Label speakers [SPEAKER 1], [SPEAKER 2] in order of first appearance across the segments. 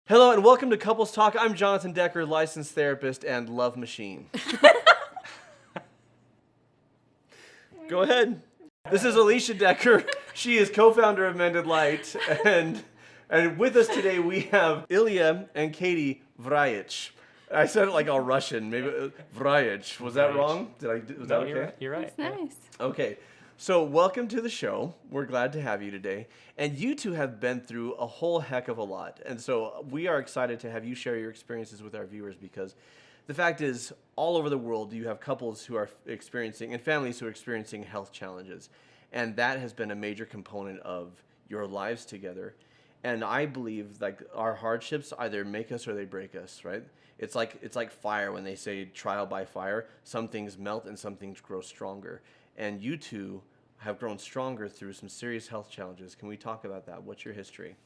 [SPEAKER 1] Hello and welcome to Couples Talk. I'm Jonathan Decker, licensed therapist and love machine. Go ahead. This is Alicia Decker. She is co-founder of Mended and with us today we have Ilya and Katie Vrajic. I said it like all Russian. Maybe Vrajic. Was that wrong? Was that okay?
[SPEAKER 2] You're right.
[SPEAKER 3] That's nice.
[SPEAKER 1] Okay. So welcome to the show. We're glad to have you today. And you two have been through a whole heck of a lot. And so we are excited to have you share your experiences with our viewers because the fact is, all over the world, you have couples who are experiencing and families who are experiencing health challenges. And that has been a major component of your lives together. And I believe like our hardships either make us or they break us, right? It's like fire when they say trial by fire. Some things melt and some things grow stronger. And you two have grown stronger through some serious health challenges. Can we talk about that? What's your history?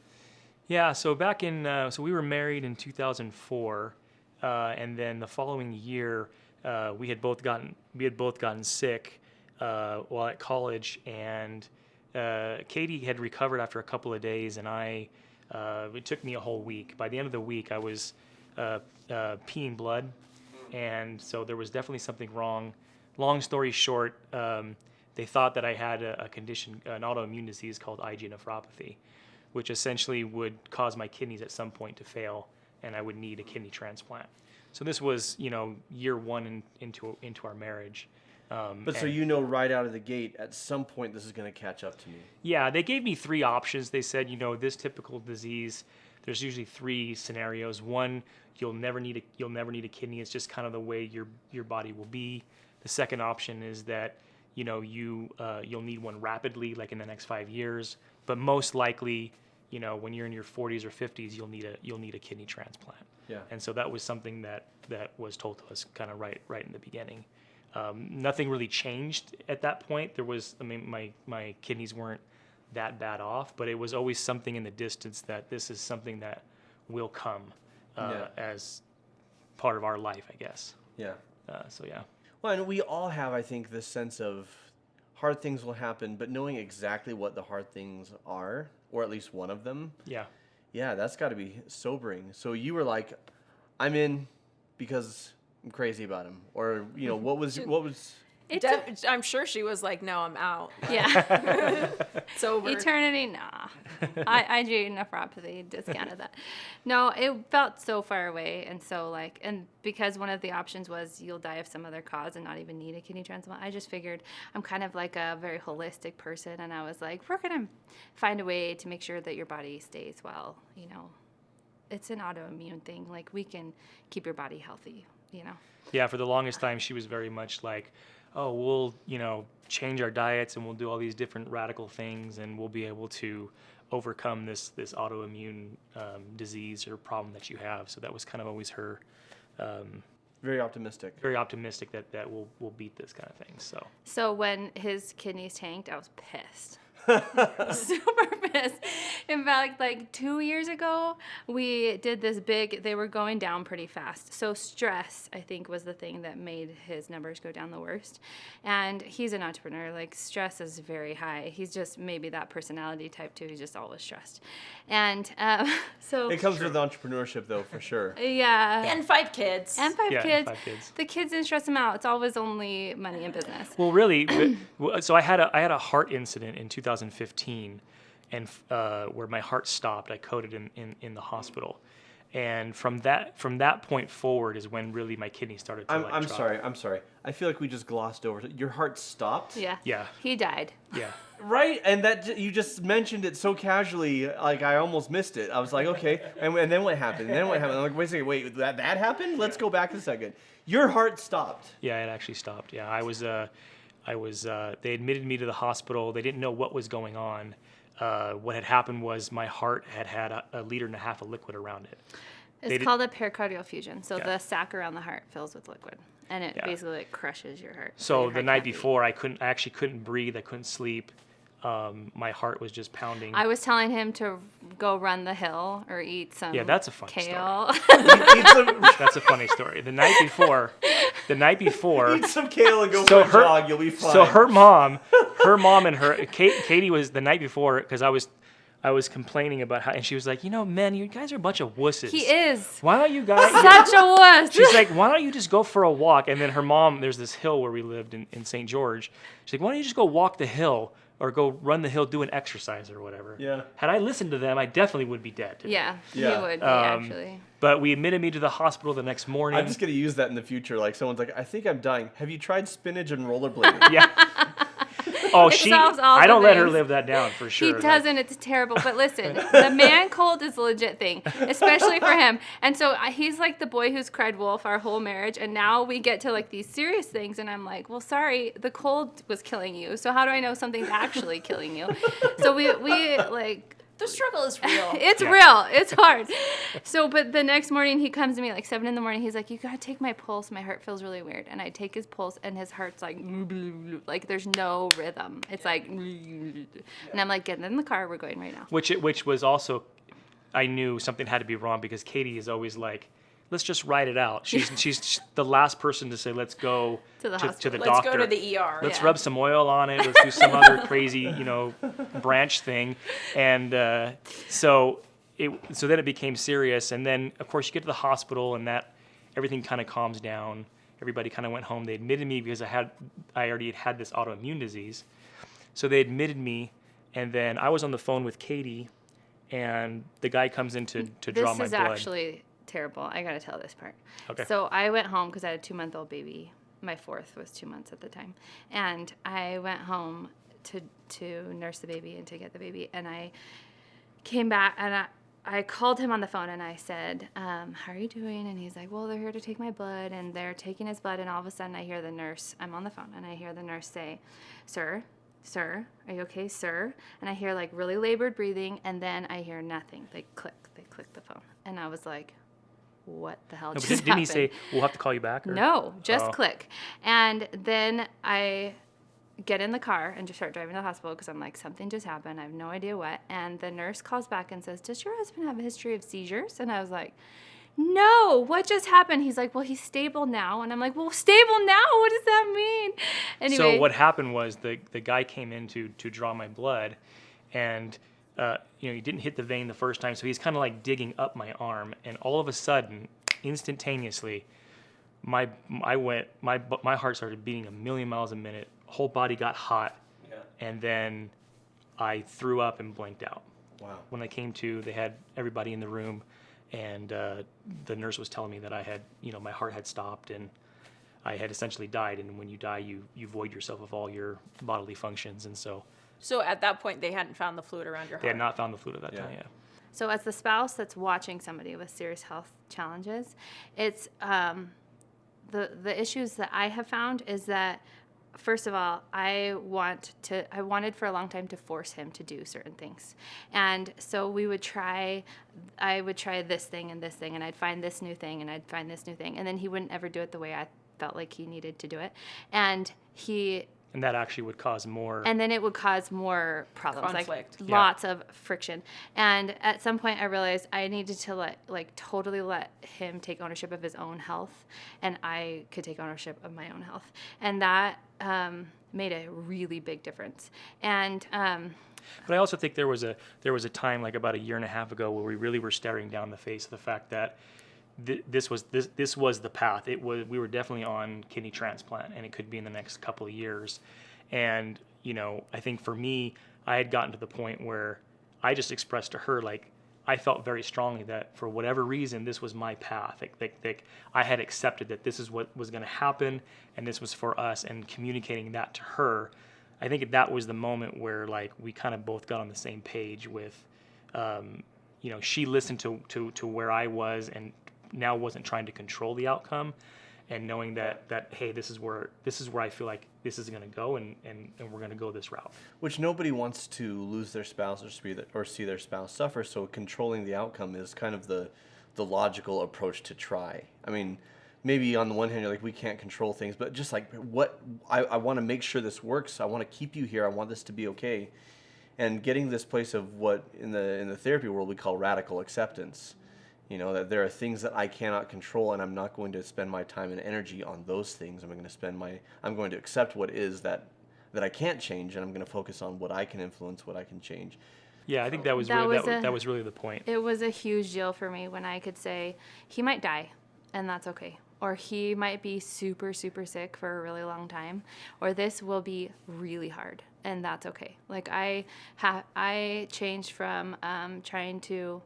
[SPEAKER 2] Yeah, so back in, so we were married in 2004, and then the following year, we had both gotten sick while at college, and Katie had recovered after a couple of days, and it took me a whole week. By the end of the week, I was peeing blood, and so there was definitely something wrong. Long story short, they thought that I had a condition, an autoimmune disease called IgA nephropathy, which essentially would cause my kidneys at some point to fail, and I would need a kidney transplant. So this was, year one into our marriage.
[SPEAKER 1] So you know right out of the gate, at some point this is going to catch up to me. Yeah,
[SPEAKER 2] they gave me three options. They said, this typical disease, there's usually three scenarios. One, you'll never need a kidney. It's just kind of the way your body will be. The second option is that you'll need one rapidly, like in the next 5 years. But most likely, when you're in your 40s or 50s, you'll need a kidney transplant.
[SPEAKER 1] Yeah.
[SPEAKER 2] And so that was something that was told to us kind of right in the beginning. Nothing really changed at that point. My kidneys weren't that bad off, but it was always something in the distance that this is something that will come as part of our life, I guess.
[SPEAKER 1] Yeah.
[SPEAKER 2] So yeah.
[SPEAKER 1] Well, and we all have, I think, this sense of hard things will happen, but knowing exactly what the hard things are, or at least one of them.
[SPEAKER 2] Yeah.
[SPEAKER 1] Yeah, that's got to be sobering. So you were like, I'm in because I'm crazy about him. Or, what was...
[SPEAKER 3] I'm sure she was like, no, I'm out.
[SPEAKER 4] Yeah.
[SPEAKER 3] Sober.
[SPEAKER 4] Eternity, nah. IgA nephropathy discounted that. No, it felt so far away. And so and because one of the options was you'll die of some other cause and not even need a kidney transplant, I just figured I'm kind of like a very holistic person. And I was like, we're going to find a way to make sure that your body stays well. It's an autoimmune thing. Like we can keep your body healthy,
[SPEAKER 2] Yeah, for the longest time, she was very much like, oh, we'll, change our diets and we'll do all these different radical things and we'll be able to overcome this autoimmune disease or problem that you have. So that was kind of always her.
[SPEAKER 1] Very optimistic.
[SPEAKER 2] Very optimistic that we'll beat this kind of thing.
[SPEAKER 4] So when his kidneys tanked, I was pissed. Super pissed. In fact, like 2 years ago, we did this they were going down pretty fast. So stress, I think, was the thing that made his numbers go down the worst. And he's an entrepreneur. Like stress is very high. He's just maybe that personality type too. He's just always stressed. And so
[SPEAKER 1] it comes with entrepreneurship, though, for sure.
[SPEAKER 4] Yeah.
[SPEAKER 3] And 5 kids.
[SPEAKER 4] And 5 kids.
[SPEAKER 2] 5 kids.
[SPEAKER 4] The kids didn't stress him out. It's always only money and business.
[SPEAKER 2] Well, really, so I had a heart incident in 2015, and where my heart stopped. I coded in the hospital, and from that point forward is when really my kidneys started to
[SPEAKER 1] I'm
[SPEAKER 2] drop.
[SPEAKER 1] I'm sorry. I feel like we just glossed over it. Your heart stopped?
[SPEAKER 4] Yeah.
[SPEAKER 2] Yeah.
[SPEAKER 4] He died.
[SPEAKER 2] Yeah.
[SPEAKER 1] Right, and that you just mentioned it so casually, like I almost missed it. I was like, okay, and then what happened? I'm like, wait a second, wait, that happened? Let's go back a second. Your heart stopped.
[SPEAKER 2] Yeah, it actually stopped. Yeah, I was. They admitted me to the hospital. They didn't know what was going on. What had happened was my heart had a 1.5 liters of liquid around it.
[SPEAKER 4] It's called a pericardial effusion. So the sac around the heart fills with liquid, and it basically crushes your heart.
[SPEAKER 2] So
[SPEAKER 4] your
[SPEAKER 2] the
[SPEAKER 4] heart
[SPEAKER 2] night
[SPEAKER 4] can't beat.
[SPEAKER 2] before, I actually couldn't breathe. I couldn't sleep. My heart was just pounding.
[SPEAKER 4] I was telling him to go run the hill or eat some
[SPEAKER 2] that's a funny
[SPEAKER 4] kale.
[SPEAKER 2] That's a funny story. The night before,
[SPEAKER 1] Eat some kale and go
[SPEAKER 2] So
[SPEAKER 1] for a jog. You'll be fine.
[SPEAKER 2] So her mom and Katie was the night before, because I I was complaining about how, and she was like, men, you guys are a bunch of wusses.
[SPEAKER 4] He is
[SPEAKER 2] Why don't you guys?
[SPEAKER 4] such a wuss.
[SPEAKER 2] She's like, why don't you just go for a walk? And then her mom, there's this hill where we lived in St. George. She's like, why don't you just go walk the hill or go run the hill, do an exercise or whatever.
[SPEAKER 1] Yeah.
[SPEAKER 2] Had I listened to them, I definitely would be dead today.
[SPEAKER 4] Yeah,
[SPEAKER 1] Yeah.
[SPEAKER 4] he would be, actually.
[SPEAKER 2] But we admitted me to the hospital the next morning.
[SPEAKER 1] I'm just gonna use that in the future. Like someone's like, I think I'm dying. Have you tried spinach and rollerblading?
[SPEAKER 2] Yeah. Oh,
[SPEAKER 4] It solves all
[SPEAKER 2] I
[SPEAKER 4] the
[SPEAKER 2] don't let her
[SPEAKER 4] things.
[SPEAKER 2] live that down for sure.
[SPEAKER 4] He
[SPEAKER 2] Like,
[SPEAKER 4] doesn't. It's terrible. But listen, the man cold is a legit thing, especially for him. And so he's like the boy who's cried wolf our whole marriage. And now we get to like these serious things. And I'm like, well, sorry, the cold was killing you. So how do I know something's actually killing you? So we like...
[SPEAKER 3] The struggle is real.
[SPEAKER 4] It's real. It's hard. So, but the next morning he comes to me like 7 a.m. He's like, you gotta take my pulse. My heart feels really weird. And I take his pulse and his heart's like there's no rhythm. It's like, and I'm like, get in the car. We're going right now.
[SPEAKER 2] which was also, I knew something had to be wrong because Katie is always like, let's just ride it out. She's the last person to say, let's go
[SPEAKER 4] To the hospital.
[SPEAKER 3] Let's
[SPEAKER 2] doctor.
[SPEAKER 3] go to the ER.
[SPEAKER 2] Let's
[SPEAKER 4] Yeah.
[SPEAKER 2] rub some oil on it. Let's do some other crazy, branch thing. And so then it became serious. And then, of course, you get to the hospital and that everything kind of calms down. Everybody kind of went home. They admitted me because I already had this autoimmune disease. So they admitted me. And then I was on the phone with Katie, and the guy comes in to draw my
[SPEAKER 4] This is
[SPEAKER 2] blood.
[SPEAKER 4] actually terrible. I gotta tell this part.
[SPEAKER 2] Okay.
[SPEAKER 4] So I went home because I had a 2-month-old baby. My fourth was 2 months at the time, and I went home to nurse the baby and to get the baby. And I came back and I called him on the phone and I said, how are you doing? And he's like, well, they're here to take my blood, and they're taking his blood. And all of a sudden I hear the nurse. I'm on the phone and I hear the nurse say, Sir, are you okay, sir? And I hear like really labored breathing, and then I hear nothing. They click the phone. And I was like, what the hell
[SPEAKER 2] No, but
[SPEAKER 4] just
[SPEAKER 2] didn't he
[SPEAKER 4] happened?
[SPEAKER 2] say, we'll have to call you back? Or?
[SPEAKER 4] No, just
[SPEAKER 2] Oh.
[SPEAKER 4] click. And then I get in the car and just start driving to the hospital because I'm like, something just happened. I have no idea what. And the nurse calls back and says, does your husband have a history of seizures? And I was like, no, what just happened? He's like, well, he's stable now. And I'm like, well, stable now? What does that mean? Anyway.
[SPEAKER 2] So what happened was the guy came in to draw my blood, and he didn't hit the vein the first time, so he's kind of like digging up my arm, and all of a sudden, instantaneously, my heart started beating a million miles a minute. Whole body got hot, and then I threw up and blanked out.
[SPEAKER 1] Wow.
[SPEAKER 2] When I came to, they had everybody in the room, and the nurse was telling me that I had, my heart had stopped and I had essentially died. And when you die, you void yourself of all your bodily functions. And so
[SPEAKER 3] So at that point, they hadn't found the fluid around your heart.
[SPEAKER 2] they had not found the fluid at that time. Yeah.
[SPEAKER 4] So as the spouse that's watching somebody with serious health challenges, it's the issues that I have found is that, first of all, I wanted for a long time to force him to do certain things. And so I would try this thing, and I'd find this new thing, and I'd find this new thing. And then he wouldn't ever do it the way I felt like he needed to do it. And
[SPEAKER 2] that actually would cause more.
[SPEAKER 4] and then it would cause more problems,
[SPEAKER 3] Conflict.
[SPEAKER 4] like
[SPEAKER 2] Yeah.
[SPEAKER 4] lots of friction. And at some point, I realized I needed to totally let him take ownership of his own health, and I could take ownership of my own health, and that made a really big difference. And
[SPEAKER 2] But I also think there was a time like about a year and a half ago where we really were staring down the face of the fact that this was the path. We were definitely on kidney transplant, and it could be in the next couple of years. And I think for me, I had gotten to the point where I just expressed to her like I felt very strongly that for whatever reason this was my path. Like I had accepted that this is what was going to happen, and this was for us. And communicating that to her, I think that was the moment where like we kind of both got on the same page with, she listened to where I was and now wasn't trying to control the outcome, and knowing that hey, this is where I feel like this is going to go, and we're going to go this route.
[SPEAKER 1] Which nobody wants to lose their spouse or see their spouse suffer. So controlling the outcome is kind of the logical approach to try. I mean, maybe on the one hand you're like, we can't control things, but just like I want to make sure this works. I want to keep you here. I want this to be okay. And getting this place of what in the therapy world we call radical acceptance. That there are things that I cannot control, and I'm not going to spend my time and energy on those things. I'm going to accept what is that I can't change, and I'm going to focus on what I can influence, what I can change.
[SPEAKER 2] Yeah, I think that was
[SPEAKER 4] That
[SPEAKER 2] really,
[SPEAKER 4] was a-
[SPEAKER 2] that was really the point.
[SPEAKER 4] It was a huge deal for me when I could say, he might die, and that's okay. Or he might be super, super sick for a really long time. Or this will be really hard, and that's okay. Like, I changed from trying to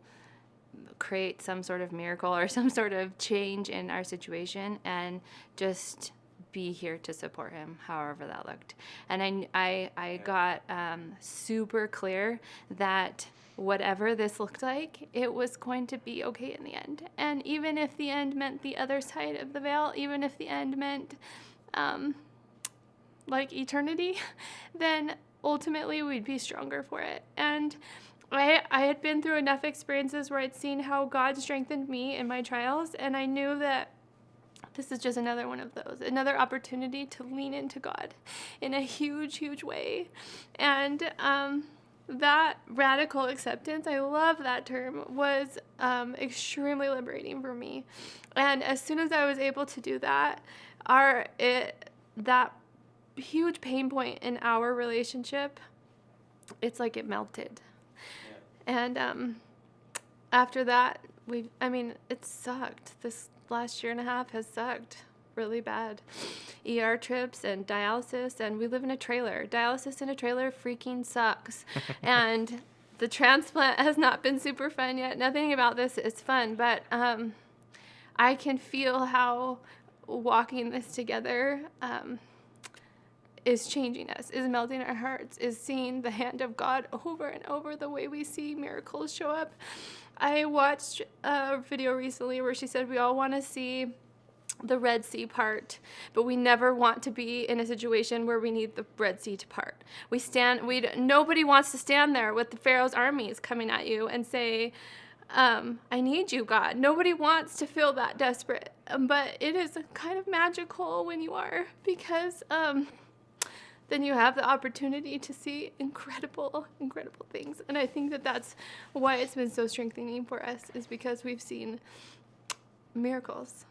[SPEAKER 4] create some sort of miracle or some sort of change in our situation and just be here to support him, however that looked. And I got super clear that whatever this looked like, it was going to be okay in the end. And even if the end meant the other side of the veil, even if the end meant like eternity, then ultimately we'd be stronger for it. And I had been through enough experiences where I'd seen how God strengthened me in my trials, and I knew that this is just another one of those, another opportunity to lean into God in a huge, huge way. And that radical acceptance, I love that term, was extremely liberating for me. And as soon as I was able to do that, that huge pain point in our relationship, it's like it melted. And after that, it sucked. This last year and a half has sucked really bad. ER trips and dialysis, and we live in a trailer. Dialysis in a trailer freaking sucks. And the transplant has not been super fun yet. Nothing about this is fun, but I can feel how walking this together is changing us, is melting our hearts, is seeing the hand of God over and over, the way we see miracles show up. I watched a video recently where she said we all want to see the Red Sea part, but we never want to be in a situation where we need the Red Sea to part. Nobody wants to stand there with the Pharaoh's armies coming at you and say, I need you, God. Nobody wants to feel that desperate, but it is kind of magical when you are, because then you have the opportunity to see incredible, incredible things. And I think that that's why it's been so strengthening for us, is because we've seen miracles.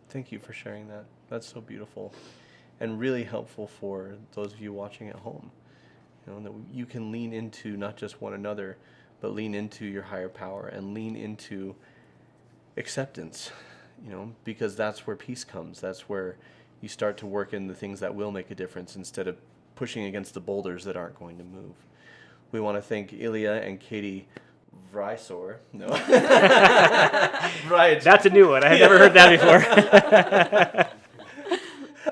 [SPEAKER 1] Thank you for sharing that. That's so beautiful and really helpful for those of you watching at home. You know, that you can lean into not just one another, but lean into your higher power and lean into acceptance, you know, because that's where peace comes. That's where you start to work in the things that will make a difference instead of pushing against the boulders that aren't going to move. We want to thank Ilya and Katie Vrysor. No. Right.
[SPEAKER 2] That's a new one. I had never heard that before.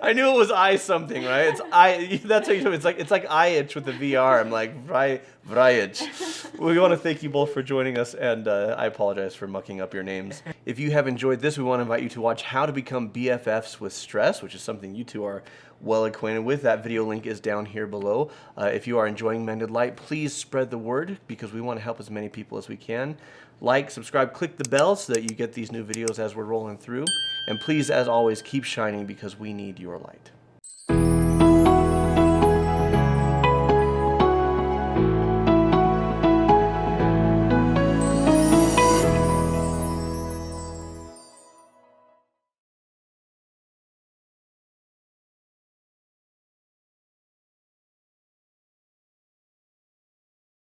[SPEAKER 1] I knew it was I something, right? It's I. That's how you do it. It's like I itch with the VR. I'm like Vryich. We want to thank you both for joining us, and I apologize for mucking up your names. If you have enjoyed this, we want to invite you to watch How to Become BFFs with Stress, which is something you two are well acquainted with. That video link is down here below. If you are enjoying Mended Light, please spread the word, because we want to help as many people as we can. Like, subscribe, click the bell so that you get these new videos as we're rolling through. And please, as always, keep shining, because we need your light.